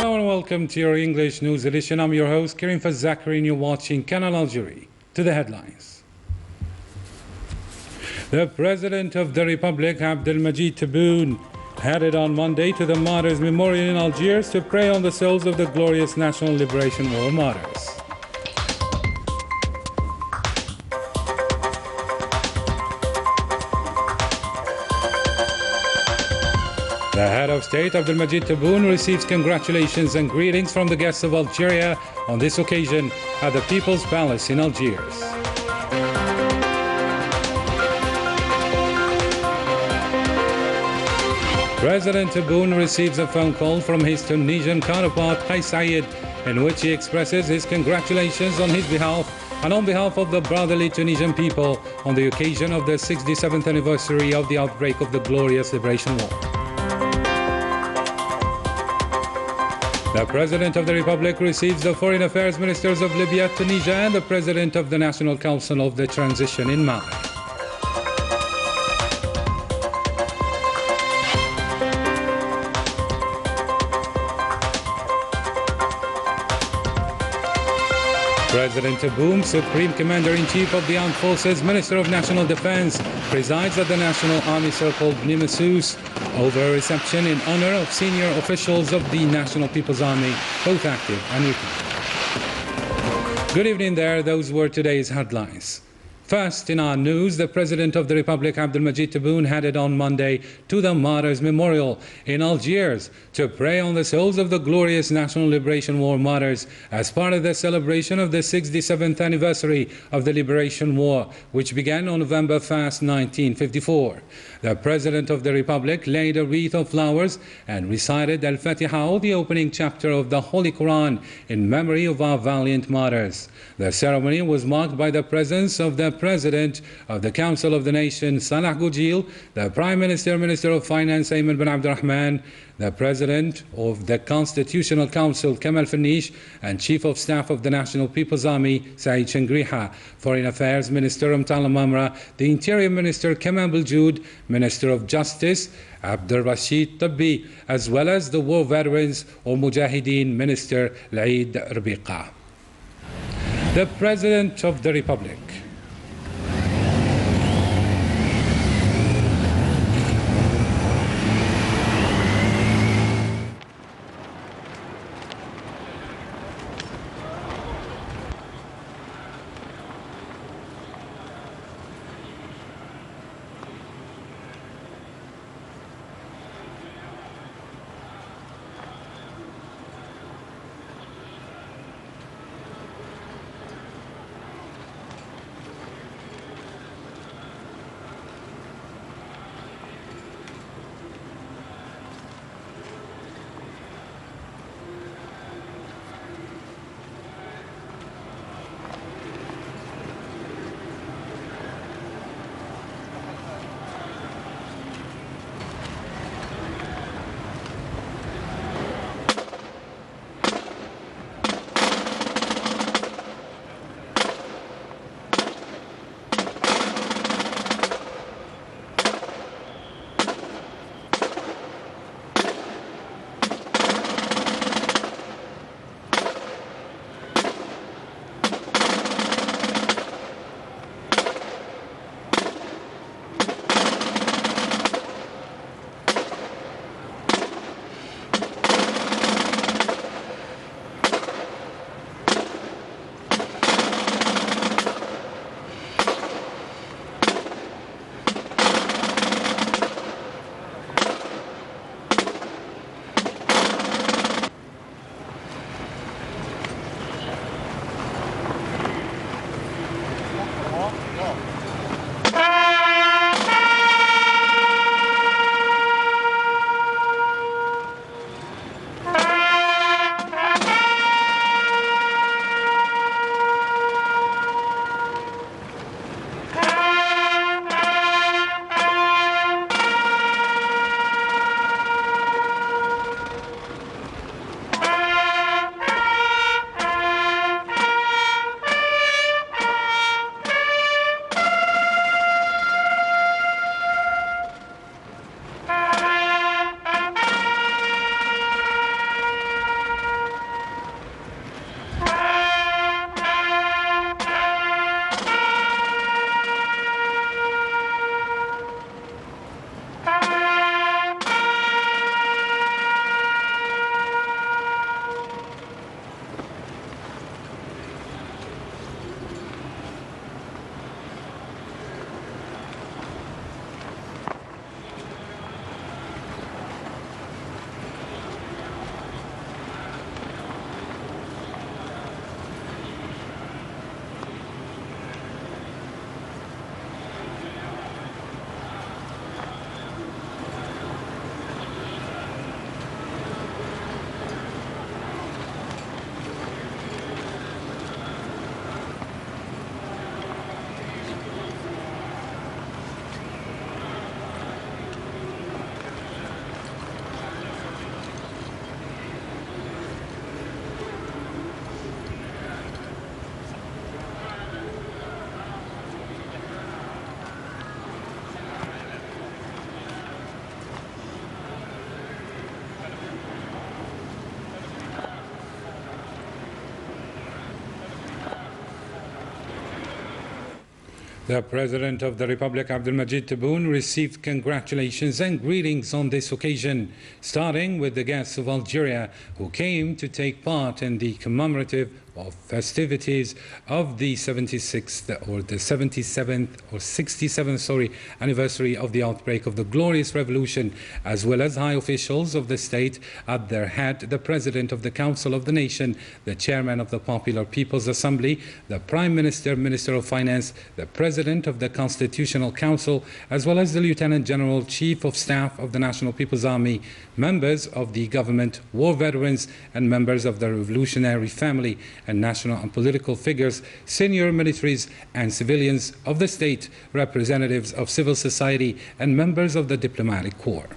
Hello and welcome to your English news edition. I'm your host, Karim Fazakari, and you're watching Canal Algérie. To the headlines. The President of the Republic, Abdelmajid Tebboune, headed on Monday to the Martyrs' Memorial in Algiers to pray on the souls of the glorious National Liberation War martyrs. The head of state, Abdelmajid Tebboune, receives congratulations and greetings from the guests of Algeria on this occasion at the People's Palace in Algiers. President Tebboune receives a phone call from his Tunisian counterpart, Kais Saied, in which he expresses his congratulations on his behalf and on behalf of the brotherly Tunisian people on the occasion of the 67th anniversary of the outbreak of the glorious Liberation War. The President of the Republic receives the Foreign Affairs Ministers of Libya, Tunisia, and the President of the National Council of the Transition in Mali. President Tebboune, Supreme Commander-in-Chief of the Armed Forces, Minister of National Defense, presides at the National Army Circle Bni Masous over a reception in honor of senior officials of the National People's Army, both active and retired. Good evening there. Those were today's headlines. First, in our news, the President of the Republic, Abdelmajid Tebboune, headed on Monday to the Martyrs' Memorial in Algiers to pray on the souls of the glorious National Liberation War martyrs as part of the celebration of the 67th anniversary of the Liberation War, which began on November 1st, 1954. The President of the Republic laid a wreath of flowers and recited Al-Fatiha, the opening chapter of the Holy Quran, in memory of our valiant martyrs. The ceremony was marked by the presence of the President of the Council of the Nation, Salah Goujil, the Prime Minister, Minister of Finance, Ayman bin Abdurrahman, the President of the Constitutional Council, Kamal Fanish, and Chief of Staff of the National People's Army, Saeed Changriha, Foreign Affairs Minister Mtala Mamra, the Interior Minister, Kamal Beljoud, Minister of Justice, Abdul Rashid Tabbi, as well as the War Veterans or Mujahideen Minister, Laid Rabiqa. The President of the Republic. The President of the Republic, Abdelmajid Tebboune, received congratulations and greetings on this occasion, starting with the guests of Algeria who came to take part in the commemorative festivities of the 76th or the 77th or 67th anniversary of the outbreak of the glorious revolution, as well as high officials of the state. At their head, the President of the Council of the Nation, the Chairman of the Popular People's Assembly, the Prime Minister, Minister of Finance, the President of the Constitutional Council, as well as the Lieutenant General, Chief of Staff of the National People's Army, members of the government, war veterans, and members of the revolutionary family, and national and political figures, senior militaries and civilians of the state, representatives of civil society, and members of the diplomatic corps.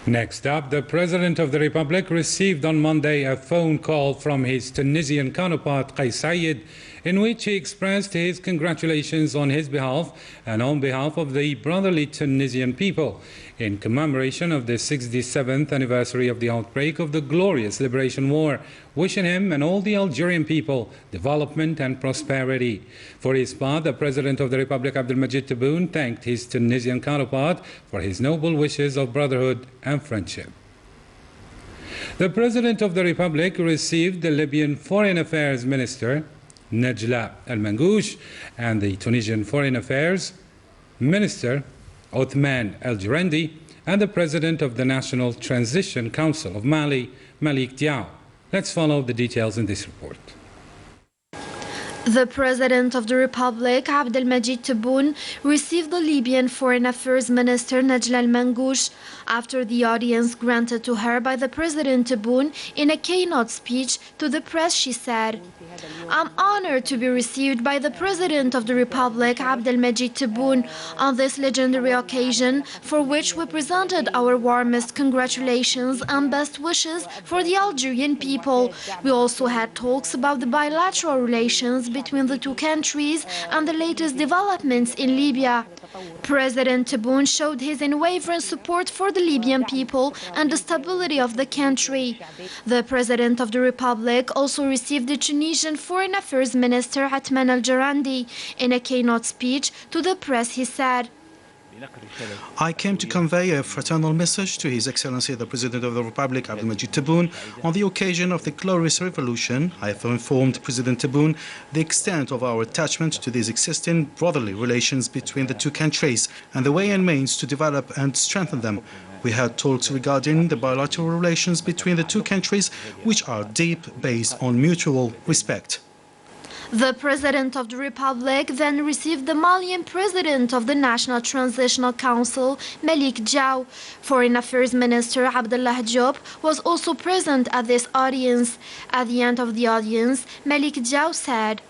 Next up, the President of the Republic received on Monday a phone call from his Tunisian counterpart, Kais Saied, in which he expressed his congratulations on his behalf and on behalf of the brotherly Tunisian people in commemoration of the 67th anniversary of the outbreak of the glorious Liberation War, wishing him and all the Algerian people development and prosperity. For his part, the President of the Republic, Abdelmajid Tebboune, thanked his Tunisian counterpart for his noble wishes of brotherhood and friendship. The President of the Republic received the Libyan Foreign Affairs Minister, Najla Al-Mangouche, and the Tunisian Foreign Affairs Minister, Othman El-Jurendi, and the President of the National Transition Council of Mali, Malik Diaw. Let's follow the details in this report. The President of the Republic, Abdelmajid Tebboune, received the Libyan Foreign Affairs Minister Najla Al-Mangouche after the audience granted to her by the President Tebboune in a keynote speech to the press. She said, "I'm honored to be received by the President of the Republic, Abdelmajid Tebboune, on this legendary occasion, for which we presented our warmest congratulations and best wishes for the Algerian people. We also had talks about the bilateral relations between the two countries and the latest developments in Libya." President Tebboune showed his unwavering support for the Libyan people and the stability of the country. The President of the Republic also received the Tunisian Foreign Affairs Minister Othman El-Jurendi. In a keynote speech to the press, he said, "I came to convey a fraternal message to His Excellency the President of the Republic, Abdelmajid Tebboune, on the occasion of the glorious revolution. I have informed President Tebboune the extent of our attachment to these existing brotherly relations between the two countries and the way and means to develop and strengthen them. We had talks regarding the bilateral relations between the two countries, which are deep, based on mutual respect." The President of the Republic then received the Malian President of the National Transitional Council, Malik Diaw. Foreign Affairs Minister Abdallah Diop was also present at this audience. At the end of the audience, Malik Diaw said,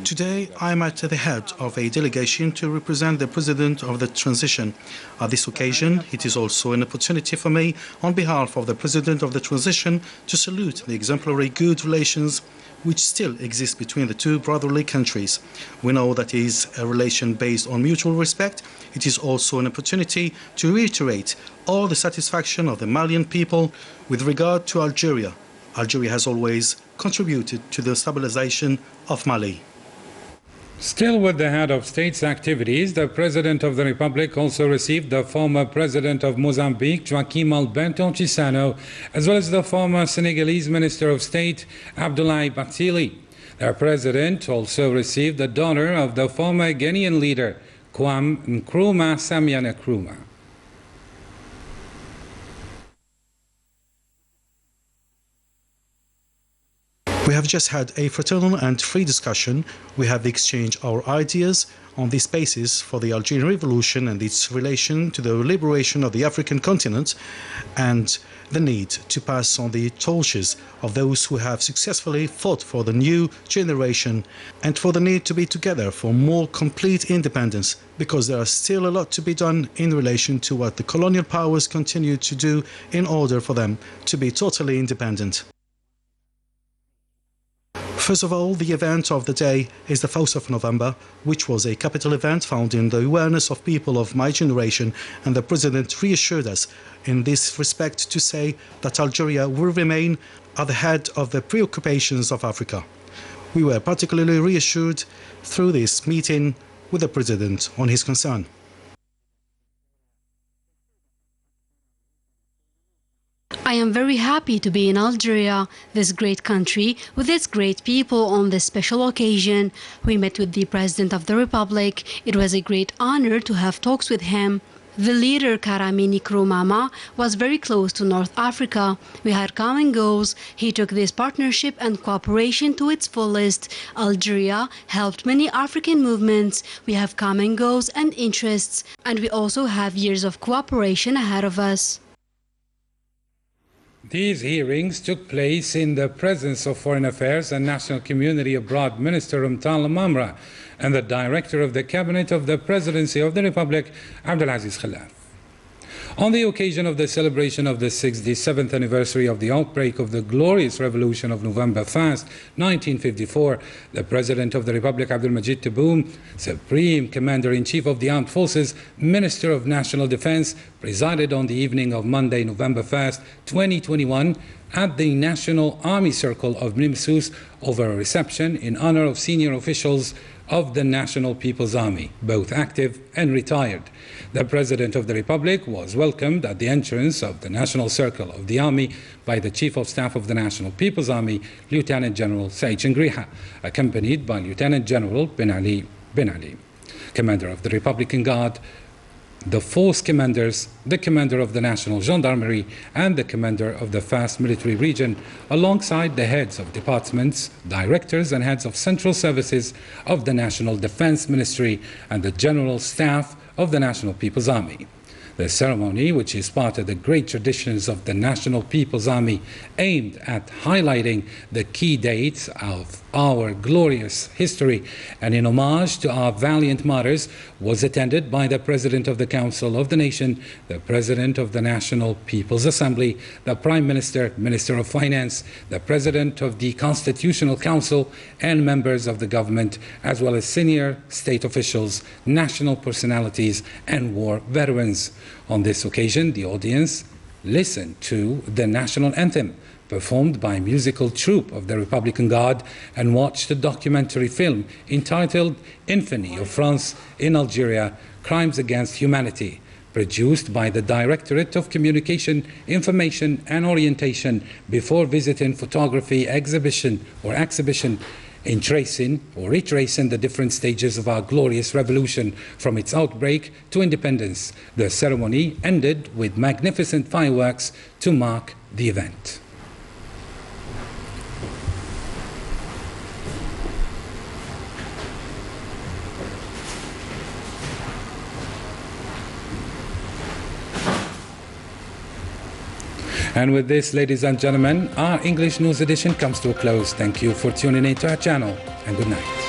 "Today, I am at the head of a delegation to represent the President of the Transition. At this occasion, it is also an opportunity for me, on behalf of the President of the Transition, to salute the exemplary good relations which still exist between the two brotherly countries. We know that it is a relation based on mutual respect. It is also an opportunity to reiterate all the satisfaction of the Malian people with regard to Algeria. Algeria has always contributed to the stabilization of Mali." Still with the head of state's activities, the President of the Republic also received the former President of Mozambique, Joaquim Alberto Chissano, as well as the former Senegalese Minister of State, Abdoulaye Bathily. The President also received the daughter of the former Ghanaian leader, Kwame Nkrumah Samia Nkrumah. We have just had a fraternal and free discussion. We have exchanged our ideas on this basis for the Algerian Revolution and its relation to the liberation of the African continent and the need to pass on the torches of those who have successfully fought for the new generation and for the need to be together for more complete independence, because there is still a lot to be done in relation to what the colonial powers continue to do in order for them to be totally independent. First of all, the event of the day is the 4th of November, which was a capital event found in the awareness of people of my generation, and the President reassured us in this respect to say that Algeria will remain at the head of the preoccupations of Africa. We were particularly reassured through this meeting with the President on his concern. I am very happy to be in Algeria, this great country, with its great people on this special occasion. We met with the President of the Republic. It was a great honor to have talks with him. The leader, Karami Nkrumah, was very close to North Africa. We had common goals. He took this partnership and cooperation to its fullest. Algeria helped many African movements. We have common goals and interests, and we also have years of cooperation ahead of us. These hearings took place in the presence of Foreign Affairs and National Community Abroad Minister Umtal Mamra and the Director of the Cabinet of the Presidency of the Republic, Abdelaziz Khalaf. On the occasion of the celebration of the 67th anniversary of the outbreak of the glorious revolution of November 1st, 1954, the President of the Republic, Abdelmajid Tebboune, Supreme Commander-in-Chief of the Armed Forces, Minister of National Defense, presided on the evening of Monday, November 1st, 2021, at the National Army Circle of Nimsus over a reception in honor of senior officials of the National People's Army, both active and retired. The President of the Republic was welcomed at the entrance of the National Circle of the Army by the Chief of Staff of the National People's Army, Lieutenant General Said Chengriha, accompanied by Lieutenant General Ben Ali, Commander of the Republican Guard, the force commanders, the commander of the National Gendarmerie, and the commander of the Fast Military Region, alongside the heads of departments, directors, and heads of central services of the National Defense Ministry and the General Staff of the National People's Army. The ceremony, which is part of the great traditions of the National People's Army, aimed at highlighting the key dates of our glorious history and in homage to our valiant martyrs, was attended by the President of the Council of the Nation, the President of the National People's Assembly, the Prime Minister, Minister of Finance, the President of the Constitutional Council, and members of the government, as well as senior state officials, national personalities, and war veterans. On this occasion, the audience listened to the national anthem performed by a musical troupe of the Republican Guard and watched a documentary film entitled Infamy of France in Algeria, Crimes Against Humanity, produced by the Directorate of Communication, Information and Orientation, before visiting photography exhibition in retracing the different stages of our glorious revolution from its outbreak to independence. The ceremony ended with magnificent fireworks to mark the event. And with this, ladies and gentlemen, our English news edition comes to a close. Thank you for tuning in to our channel, and good night.